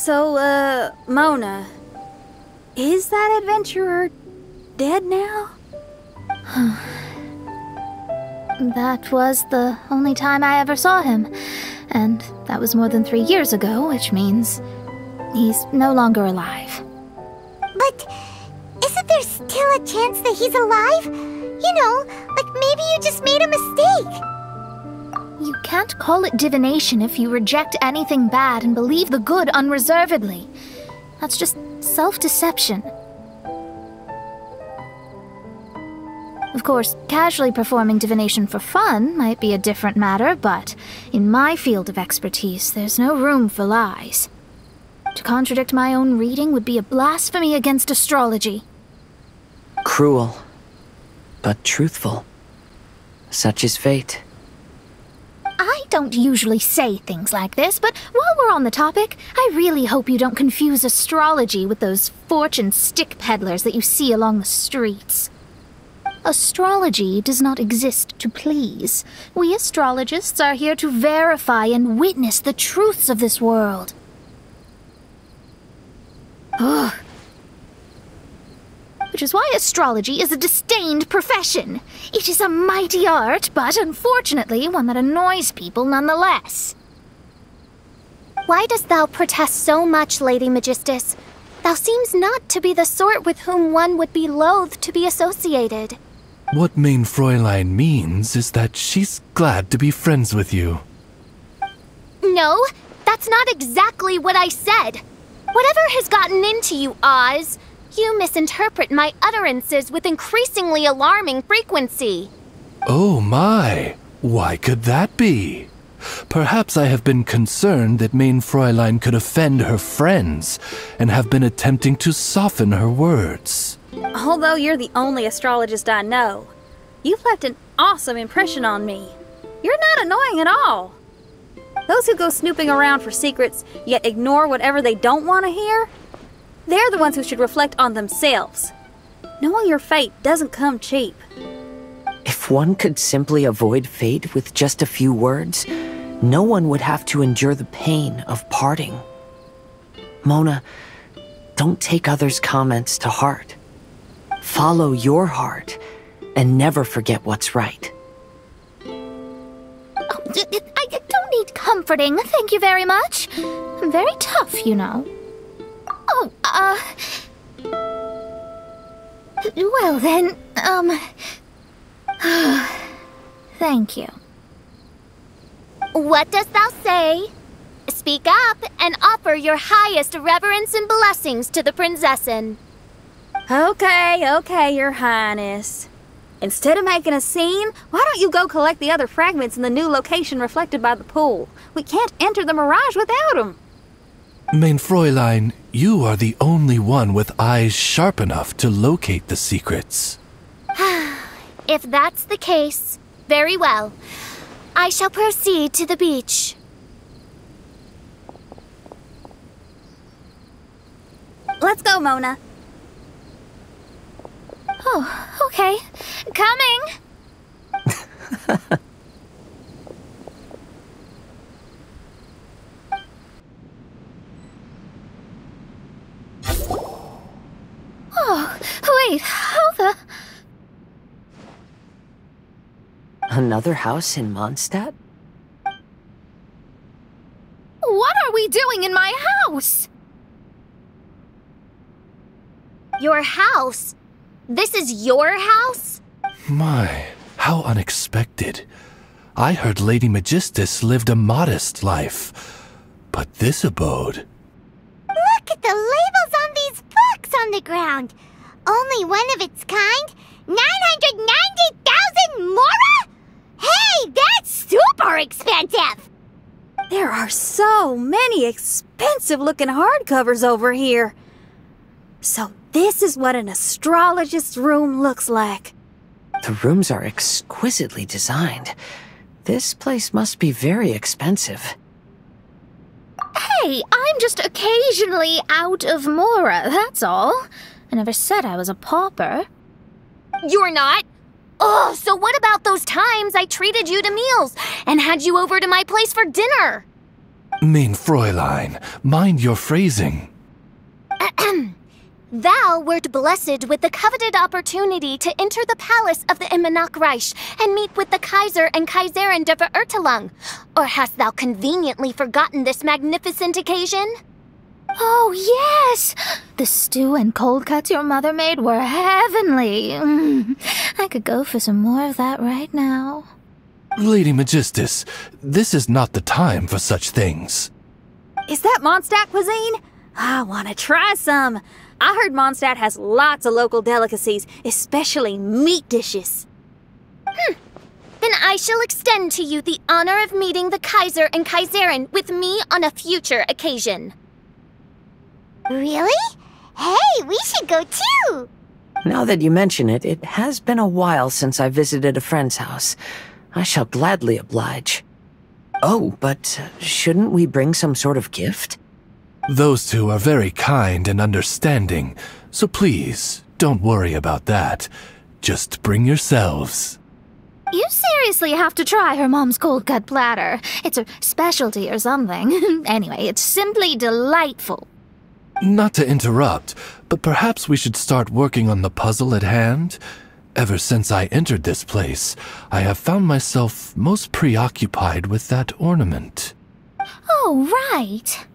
So, Mona, is that adventurer dead now? That was the only time I ever saw him, and that was more than 3 years ago, which means he's no longer alive. But isn't there still a chance that he's alive? You know, like maybe you just made a mistake. You can't call it divination if you reject anything bad and believe the good unreservedly. That's just self-deception. Of course, casually performing divination for fun might be a different matter, but in my field of expertise, there's no room for lies. To contradict my own reading would be a blasphemy against astrology. Cruel, but truthful. Such is fate. I don't usually say things like this, but while we're on the topic, I really hope you don't confuse astrology with those fortune stick peddlers that you see along the streets. Astrology does not exist to please. We astrologists are here to verify and witness the truths of this world. Ugh. Which is why astrology is a disdained profession. It is a mighty art, but unfortunately one that annoys people nonetheless. Why dost thou protest so much, Lady Magistus? Thou seems not to be the sort with whom one would be loath to be associated. What mein Fräulein means is that she's glad to be friends with you. No, that's not exactly what I said. Whatever has gotten into you, Oz, you misinterpret my utterances with increasingly alarming frequency. Oh my, why could that be? Perhaps I have been concerned that mein Fräulein could offend her friends and have been attempting to soften her words. Although you're the only astrologist I know, you've left an awesome impression on me. You're not annoying at all. Those who go snooping around for secrets, yet ignore whatever they don't want to hear, they're the ones who should reflect on themselves. Knowing your fate doesn't come cheap. If one could simply avoid fate with just a few words, no one would have to endure the pain of parting. Mona, don't take others' comments to heart. Follow your heart, and never forget what's right. Oh, I don't need comforting, thank you very much. I'm very tough, you know. Oh, well then, thank you. What dost thou say? Speak up and offer your highest reverence and blessings to the prinzessin. Okay, Your Highness. Instead of making a scene, why don't you go collect the other fragments in the new location reflected by the pool? We can't enter the mirage without them. Mein Fräulein, you are the only one with eyes sharp enough to locate the secrets. If that's the case, very well. I shall proceed to the beach. Let's go, Mona. Oh, okay. Coming! Oh, wait, how the... Another house in Mondstadt? What are we doing in my house? Your house? This is your house? My, how unexpected. I heard Lady Magistus lived a modest life, but this abode... Look at the labels on these books on the ground. Only one of its kind? 990,000 mora? Hey, that's super expensive! There are so many expensive-looking hardcovers over here. So this is what an astrologist's room looks like. The rooms are exquisitely designed. This place must be very expensive. Hey, I'm just occasionally out of mora, that's all. I never said I was a pauper. You're not? Oh, so what about those times I treated you to meals and had you over to my place for dinner? Mein Fräulein, mind your phrasing. Thou wert blessed with the coveted opportunity to enter the palace of the Immenachreich and meet with the Kaiser and Kaiserin der Verurteilung. Or hast thou conveniently forgotten this magnificent occasion? Oh, yes! The stew and cold cuts your mother made were heavenly. I could go for some more of that right now. Lady Magistus, this is not the time for such things. Is that Mondstadt cuisine? I want to try some. I heard Mondstadt has lots of local delicacies, especially meat dishes. Then I shall extend to you the honor of meeting the Kaiser and Kaiserin with me on a future occasion. Really? Hey, we should go too! Now that you mention it, it has been a while since I visited a friend's house. I shall gladly oblige. Oh, but shouldn't we bring some sort of gift? Those two are very kind and understanding, so please, don't worry about that. Just bring yourselves. You seriously have to try her mom's cold cut platter. It's her specialty or something. Anyway, it's simply delightful. Not to interrupt, but perhaps we should start working on the puzzle at hand? Ever since I entered this place, I have found myself most preoccupied with that ornament. Oh, right.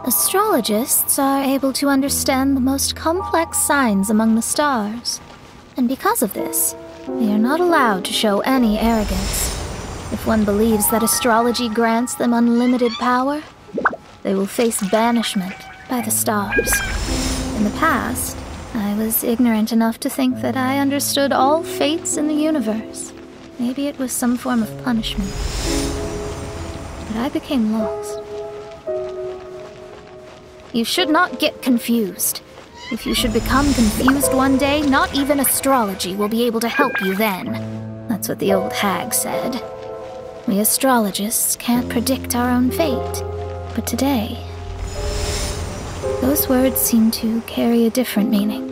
Astrologists are able to understand the most complex signs among the stars. And because of this, they are not allowed to show any arrogance. If one believes that astrology grants them unlimited power, they will face banishment by the stars. In the past, I was ignorant enough to think that I understood all fates in the universe. Maybe it was some form of punishment. But I became lost. You should not get confused. If you should become confused one day, not even astrology will be able to help you then. That's what the old hag said. We astrologists can't predict our own fate. But today, those words seem to carry a different meaning.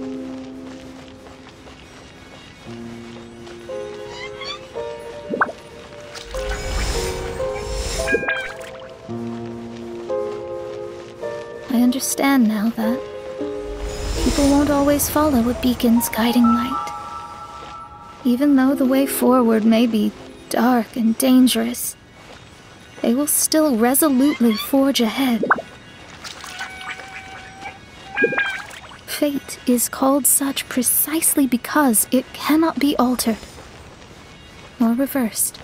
I understand now that people won't always follow a beacon's guiding light. Even though the way forward may be dark and dangerous, they will still resolutely forge ahead. Fate is called such precisely because it cannot be altered or reversed.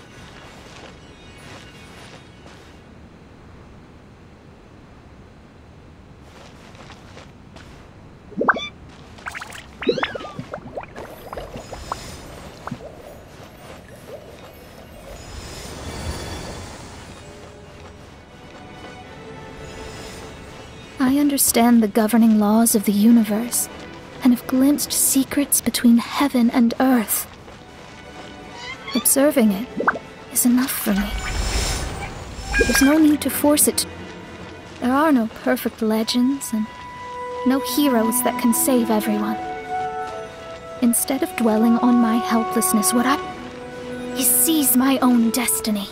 I understand the governing laws of the universe, and have glimpsed secrets between heaven and earth. Observing it is enough for me. There's no need to force it. There are no perfect legends, and no heroes that can save everyone. Instead of dwelling on my helplessness, what I is seize my own destiny.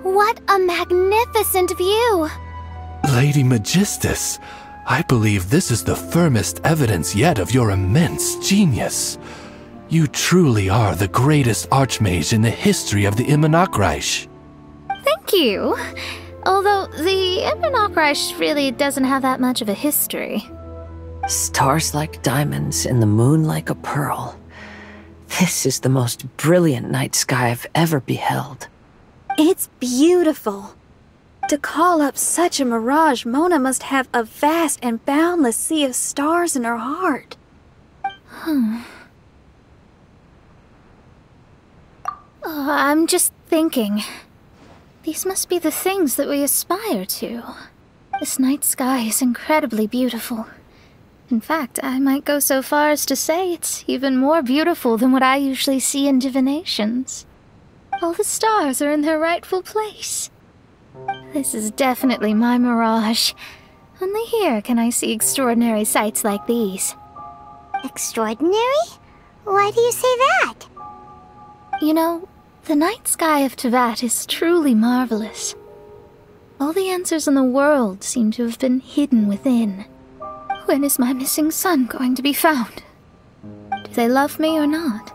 What a magnificent view! Lady Magistus, I believe this is the firmest evidence yet of your immense genius. You truly are the greatest archmage in the history of the Immenachreich. Thank you. Although the Immenachreich really doesn't have that much of a history. Stars like diamonds and the moon like a pearl. This is the most brilliant night sky I've ever beheld. It's beautiful. To call up such a mirage, Mona must have a vast and boundless sea of stars in her heart. I'm just thinking. These must be the things that we aspire to. This night sky is incredibly beautiful. In fact, I might go so far as to say it's even more beautiful than what I usually see in divinations. All the stars are in their rightful place. This is definitely my mirage. Only here can I see extraordinary sights like these. Extraordinary? Why do you say that? You know, the night sky of Tidak is truly marvelous. All the answers in the world seem to have been hidden within. When is my missing son going to be found? Do they love me or not?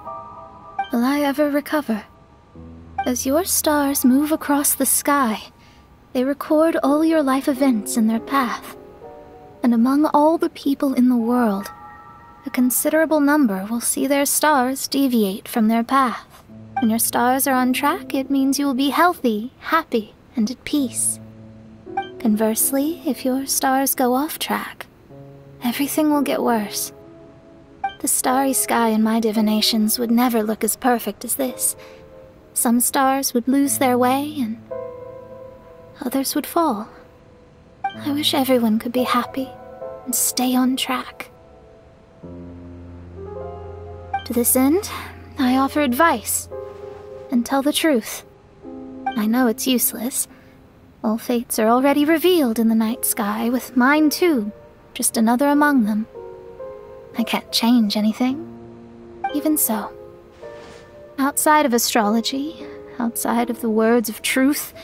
Will I ever recover? As your stars move across the sky, they record all your life events in their path. And among all the people in the world, a considerable number will see their stars deviate from their path. When your stars are on track, it means you will be healthy, happy, and at peace. Conversely, if your stars go off track, everything will get worse. The starry sky in my divinations would never look as perfect as this. Some stars would lose their way, and others would fall. I wish everyone could be happy and stay on track. To this end, I offer advice and tell the truth. I know it's useless. All fates are already revealed in the night sky, with mine too, just another among them. I can't change anything. Even so, outside of astrology, outside of the words of truth,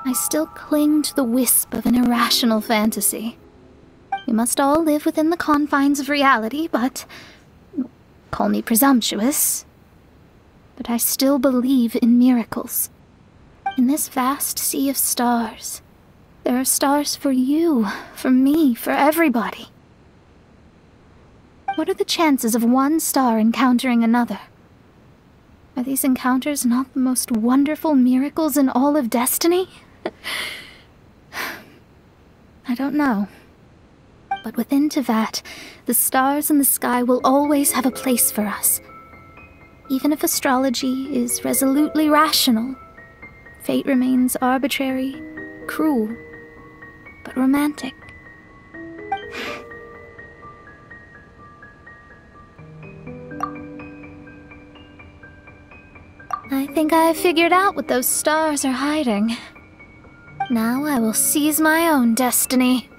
I still cling to the wisp of an irrational fantasy. We must all live within the confines of reality, but... call me presumptuous. But I still believe in miracles. In this vast sea of stars, there are stars for you, for me, for everybody. What are the chances of one star encountering another? Are these encounters not the most wonderful miracles in all of destiny? I don't know. But within Tidak, the stars in the sky will always have a place for us. Even if astrology is resolutely rational, fate remains arbitrary, cruel, but romantic. I think I have figured out what those stars are hiding. Now I will seize my own destiny.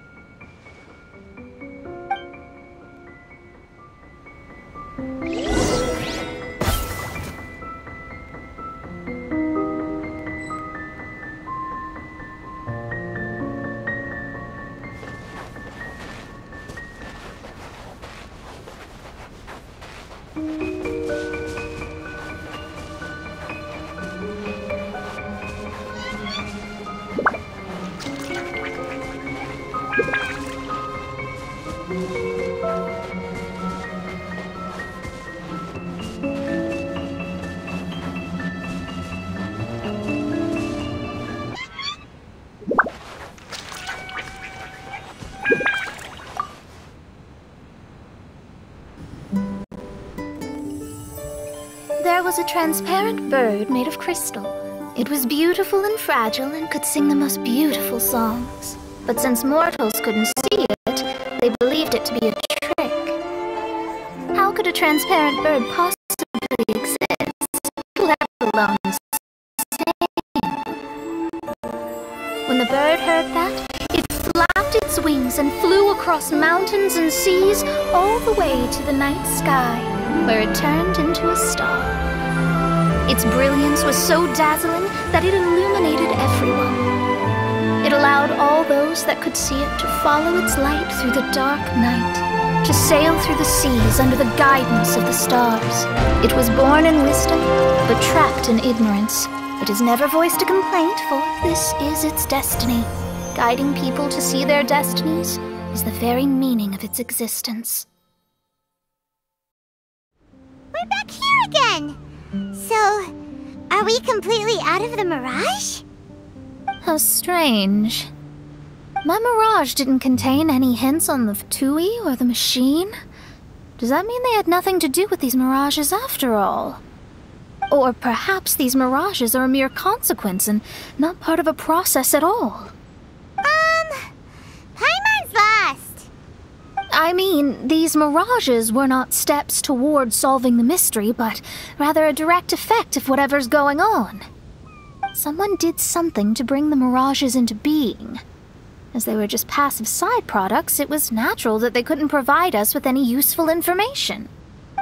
There was a transparent bird made of crystal. It was beautiful and fragile and could sing the most beautiful songs. But since mortals couldn't see it, they believed it to be a trick. How could a transparent bird possibly exist, let alone sing? When the bird heard that, it flapped its wings and flew across mountains and seas all the way to the night sky, where it turned into a star. Its brilliance was so dazzling that it illuminated everyone. It allowed all those that could see it to follow its light through the dark night, to sail through the seas under the guidance of the stars. It was born in wisdom, but trapped in ignorance. It has never voiced a complaint, for this is its destiny. Guiding people to see their destinies is the very meaning of its existence. We're back here again! So, are we completely out of the mirage? How strange. My mirage didn't contain any hints on the Fatui or the machine. Does that mean they had nothing to do with these mirages after all? Or perhaps these mirages are a mere consequence and not part of a process at all? Paimon's lost. I mean, these mirages were not steps towards solving the mystery, but rather a direct effect of whatever's going on. Someone did something to bring the mirages into being. As they were just passive side products, it was natural that they couldn't provide us with any useful information.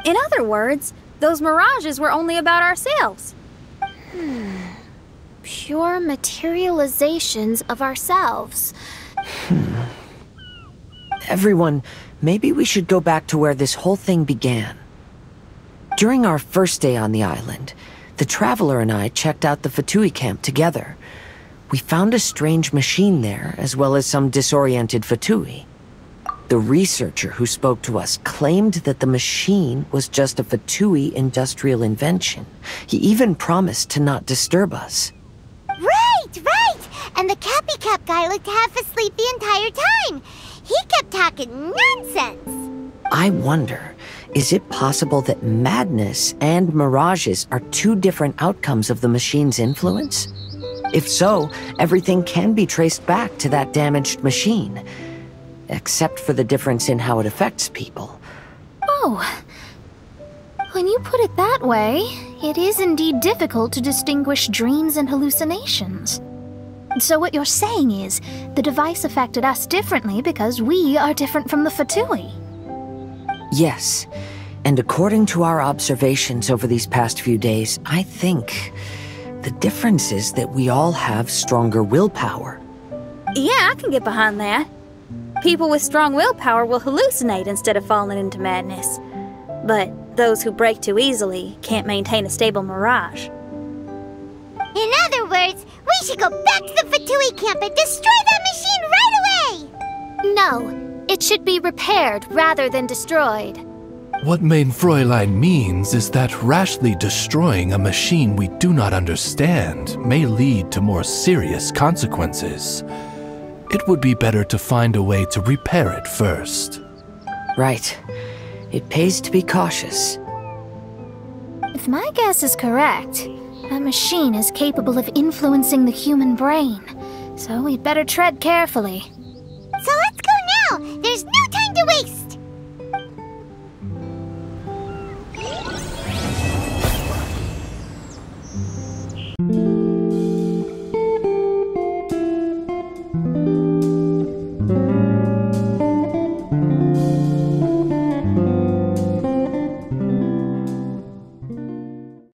In other words, those mirages were only about ourselves. Pure materializations of ourselves. Everyone, maybe we should go back to where this whole thing began. During our first day on the island, the Traveler and I checked out the Fatui camp together. We found a strange machine there, as well as some disoriented Fatui. The researcher who spoke to us claimed that the machine was just a Fatui industrial invention. He even promised to not disturb us. Right! And the Cappy Cap guy looked half asleep the entire time. He kept talking nonsense. I wonder, is it possible that madness and mirages are two different outcomes of the machine's influence? If so, everything can be traced back to that damaged machine. Except for the difference in how it affects people. Oh. When you put it that way, it is indeed difficult to distinguish dreams and hallucinations. So what you're saying is, the device affected us differently because we are different from the Fatui. Yes, and according to our observations over these past few days, I think the difference is that we all have stronger willpower. Yeah, I can get behind that. People with strong willpower will hallucinate instead of falling into madness. But those who break too easily can't maintain a stable mirage. In other words, we should go back to the Fatui camp and destroy that machine right away! No, it should be repaired rather than destroyed. What Main Fräulein means is that rashly destroying a machine we do not understand may lead to more serious consequences. It would be better to find a way to repair it first. Right. It pays to be cautious. If my guess is correct, that machine is capable of influencing the human brain, so we'd better tread carefully. So let's go now! There's no time to waste!